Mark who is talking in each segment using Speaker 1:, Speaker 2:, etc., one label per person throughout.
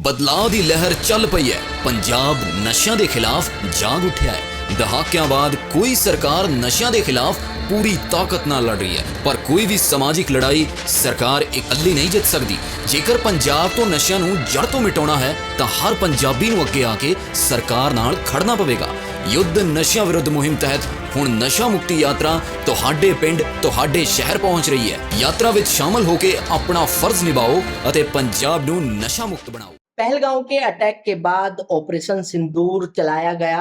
Speaker 1: ਬਦਲਾਅ ਦੀ ਲਹਿਰ ਚੱਲ ਪਈ ਹੈ। ਪੰਜਾਬ ਨਸ਼ਿਆਂ ਦੇ ਖਿਲਾਫ ਜਾਗ ਉੱਠਿਆ ਹੈ। ਦਹਾਕਿਆਂ ਬਾਅਦ ਕੋਈ ਸਰਕਾਰ ਨਸ਼ਿਆਂ ਦੇ ਖਿਲਾਫ ਪੂਰੀ ਤਾਕਤ ਨਾਲ ਲੜ ਰਹੀ ਹੈ, ਪਰ ਕੋਈ ਵੀ ਸਮਾਜਿਕ ਲੜਾਈ ਸਰਕਾਰ ਇਕੱਲੀ ਨਹੀਂ ਜਿੱਤ ਸਕਦੀ। ਜੇਕਰ ਪੰਜਾਬ ਤੋਂ ਨਸ਼ਿਆਂ ਨੂੰ ਜੜ ਤੋਂ ਮਿਟਾਉਣਾ ਹੈ ਤਾਂ ਹਰ ਪੰਜਾਬੀ ਨੂੰ ਅੱਗੇ ਆ ਕੇ ਸਰਕਾਰ ਨਾਲ ਖੜਨਾ ਪਵੇਗਾ। ਯੁੱਧ ਨਸ਼ਿਆਂ ਵਿਰੁੱਧ ਮੁਹਿੰਮ ਤਹਿਤ ਹੁਣ ਨਸ਼ਾ ਮੁਕਤੀ ਯਾਤਰਾ ਤੁਹਾਡੇ ਪਿੰਡ ਤੁਹਾਡੇ ਸ਼ਹਿਰ ਪਹੁੰਚ ਰਹੀ ਹੈ। ਯਾਤਰਾ ਵਿੱਚ ਸ਼ਾਮਲ ਹੋ ਕੇ ਆਪਣਾ ਫਰਜ਼ ਨਿਭਾਓ ਅਤੇ ਪੰਜਾਬ ਨੂੰ नशा मुक्त बनाओ।
Speaker 2: पहलगांव के अटैक के बाद ऑपरेशन सिंदूर चलाया गया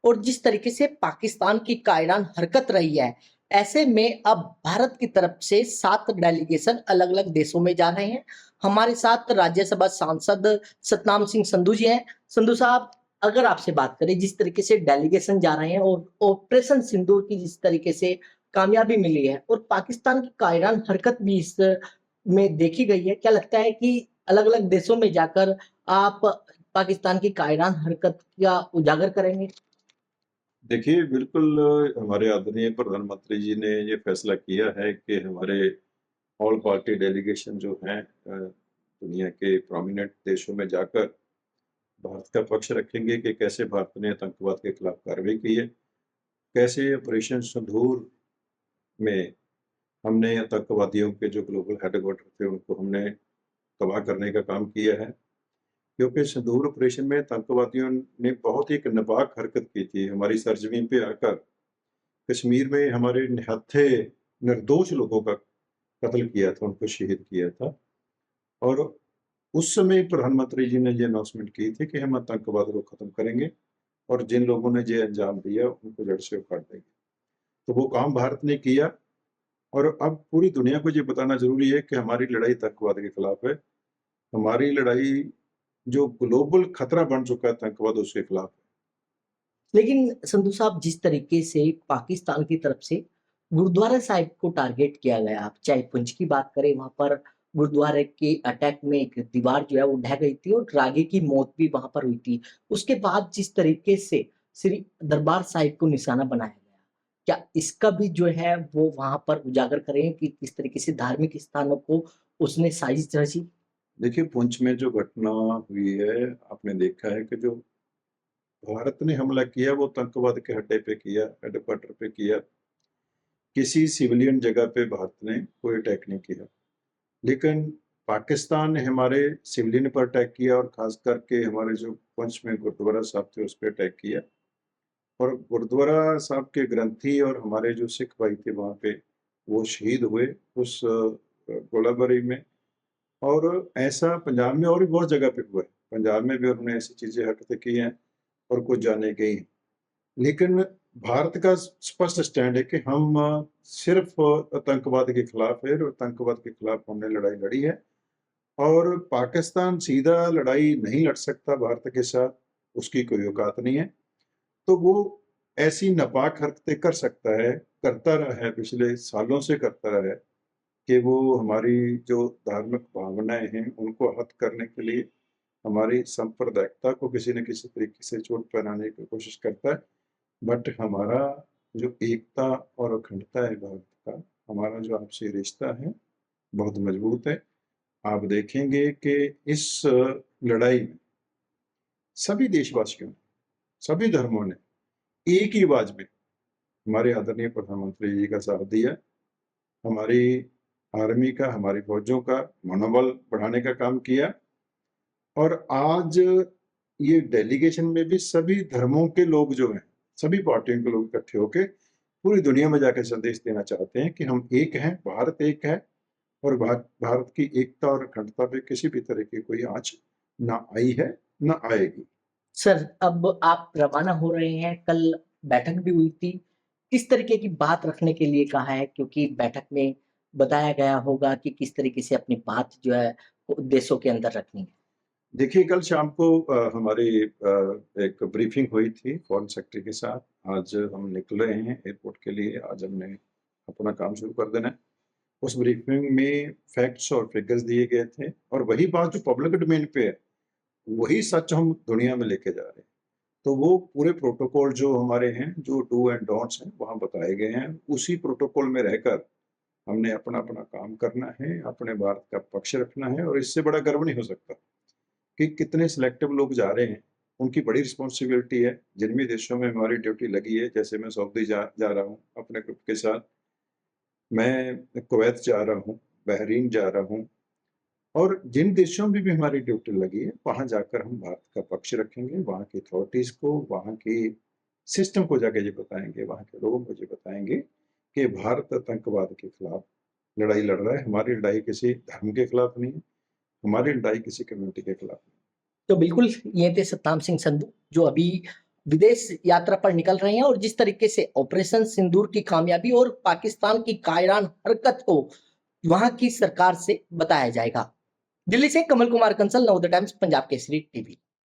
Speaker 2: और जिस तरीके से पाकिस्तान की कायरान हरकत रही है, ऐसे में अब भारत की तरफ से 7 डेलीगेशन अलग अलग देशों में जा रहे हैं। हमारे साथ राज्यसभा सांसद सतनाम सिंह संधू जी हैं। संधू साहब, अगर आपसे बात करें, जिस तरीके से डेलीगेशन जा रहे हैं और ऑपरेशन सिंदूर की जिस तरीके से कामयाबी मिली है और पाकिस्तान की कायरान हरकत भी इस में देखी गई है, क्या लगता है कि अलग अलग देशों में जाकर आप पाकिस्तान की कायरान हरकत का उजागर करेंगे?
Speaker 3: देखिए, बिल्कुल हमारे आदरणीय प्रधानमंत्री जी ने ये फैसला किया है कि हमारे ऑल पार्टी डेलीगेशन जो हैं दुनिया के प्रोमिनेंट देशों में जाकर भारत का पक्ष रखेंगे कि कैसे भारत ने आतंकवाद के खिलाफ कार्रवाई की है, कैसे ऑपरेशन सिंदूर में हमने आतंकवादियों के जो ग्लोबल हेडक्वार्टर थे उनको हमने तबाह करने का काम किया है। क्योंकि सिंदूर ऑपरेशन में आतंकवादियों ने बहुत ही एक नापाक हरकत की थी। हमारी सरजमीन पे आकर कश्मीर में हमारे निहत्थे निर्दोष लोगों का कत्ल किया था, उनको शहीद किया था। और उस समय प्रधानमंत्री जी ने ये अनाउंसमेंट की थी कि हम आतंकवाद को ख़त्म करेंगे और जिन लोगों ने ये अंजाम दिया उनको जड़ से उखाड़ देंगे। तो वो काम भारत ने किया और अब पूरी दुनिया को ये बताना जरूरी है कि हमारी लड़ाई आतंकवाद के खिलाफ है। हमारी लड़ाई जो ग्लोबल खतरा बन चुका है आतंकवाद, उसके खिलाफ है।
Speaker 2: लेकिन संधू साहब, जिस तरीके से पाकिस्तान की तरफ से गुरुद्वारा साहिब को टारगेट किया गया, आप चाहे पुंछ की बात करें, वहां पर गुरुद्वारे के अटैक में एक दीवार जो है वो ढह गई थी और रागी की मौत भी वहां पर हुई थी। उसके बाद जिस तरीके से श्री दरबार साहिब को निशाना बनाया गया, क्या इसका भी जो है वो वहां पर उजागर करें कि किस तरीके से धार्मिक स्थानों को उसने साजिश रची?
Speaker 3: देखिए, पुंछ में जो घटना हुई है, आपने देखा है कि जो भारत ने हमला किया वो आतंकवाद के अड्डे पे किया, हेडक्वार्टर पे किया। किसी सिविलियन जगह पे भारत ने कोई अटैक नहीं किया, लेकिन पाकिस्तान ने हमारे सिविलियन पर अटैक किया और खास करके हमारे जो पुंछ में गुरुद्वारा साहब थे उस पर अटैक किया। और गुरुद्वारा साहब के ग्रंथी और हमारे जो सिख भाई थे वहाँ पे वो शहीद हुए उस गोलाबारी में। और ऐसा पंजाब में और भी बहुत जगह पे हुआ है। पंजाब में भी उन्होंने ऐसी चीज़ें हरकतें की हैं और कुछ जाने गई हैं। लेकिन भारत का स्पष्ट स्टैंड है कि हम सिर्फ आतंकवाद के खिलाफ है और आतंकवाद के खिलाफ हमने लड़ाई लड़ी है। और पाकिस्तान सीधा लड़ाई नहीं लड़ सकता भारत के साथ, उसकी कोई औकात नहीं है। तो वो ऐसी नापाक हरकतें कर सकता है, करता रहा है, पिछले सालों से करता रहा है कि वो हमारी जो धार्मिक भावनाएं हैं उनको हत करने के लिए हमारी सांप्रदायिकता को किसी न किसी तरीके से चोट पहनाने की कोशिश करता है। बट हमारा जो एकता और अखंडता है भारत का, हमारा जो आपसी रिश्ता है बहुत मजबूत है। आप देखेंगे कि इस लड़ाई में सभी देशवासियों ने, सभी धर्मों ने एक ही आवाज में हमारे आदरणीय प्रधानमंत्री जी का साथ दिया। हमारी आर्मी का, हमारी फौजों का मनोबल बढ़ाने का काम किया। और आज ये डेलीगेशन में भी सभी धर्मों के लोग जो हैं, सभी पार्टियों के लोग इकट्ठे होकर पूरी दुनिया में जाकर संदेश देना चाहते हैं कि हम एक हैं, भारत एक है और भारत की एकता और अखंडता पे किसी भी तरह की कोई आंच ना आई है, ना आएगी।
Speaker 2: सर, अब आप रवाना हो रहे हैं, कल बैठक भी हुई थी, किस तरीके की बात रखने के लिए कहा है? क्योंकि बैठक में बताया गया होगा कि किस तरीके से अपनी बात जो है वो देशों के अंदर रखनी है।
Speaker 3: देखिए, कल शाम को हमारी एक ब्रीफिंग हुई थी फॉरेन सेक्रेटरी के साथ। आज हम निकल रहे हैं एयरपोर्ट के लिए, आज हमने अपना काम शुरू कर देना है। उस ब्रीफिंग में फैक्ट्स और फिगर्स दिए गए थे और वही बात जो पब्लिक डोमेन पे है वही सच हम दुनिया में लेके जा रहे हैं। तो वो पूरे प्रोटोकॉल जो हमारे हैं, जो डू एंड डोंट्स हैं, वहाँ बताए गए हैं। उसी प्रोटोकॉल में रहकर हमने अपना अपना काम करना है, अपने भारत का पक्ष रखना है और इससे बड़ा गर्व नहीं हो सकता कि कितने सिलेक्टिव लोग जा रहे हैं, उनकी बड़ी रिस्पॉन्सिबिलिटी है। जिन भी देशों में हमारी ड्यूटी लगी है, जैसे मैं सऊदी जा रहा हूँ अपने ग्रुप के साथ, मैं कुवैत जा रहा हूँ, बहरीन जा रहा हूँ, और जिन देशों में भी हमारी ड्यूटी लगी है, वहाँ जाकर हम भारत का पक्ष रखेंगे, वहाँ की अथॉरिटीज़ को, वहाँ की सिस्टम को जाके ये बताएँगे, वहाँ के लोगों को ये बताएँगे कि भारत आतंकवाद के खिलाफ लड़ाई लड़ रहा है। हमारी लड़ाई किसी धर्म के खिलाफ नहीं है, हमारी लड़ाई किसी कम्युनिटी के खिलाफ नहीं है।
Speaker 2: तो बिल्कुल ये थे सतनाम सिंह संधू जो अभी विदेश यात्रा पर निकल रहे हैं और जिस तरीके से ऑपरेशन सिंदूर की कामयाबी और पाकिस्तान की कायरान हरकत को वहां की सरकार से बताया जाएगा। दिल्ली से कमल कुमार कंसल, नवोदय टाइम्स, पंजाब केसरी टीवी।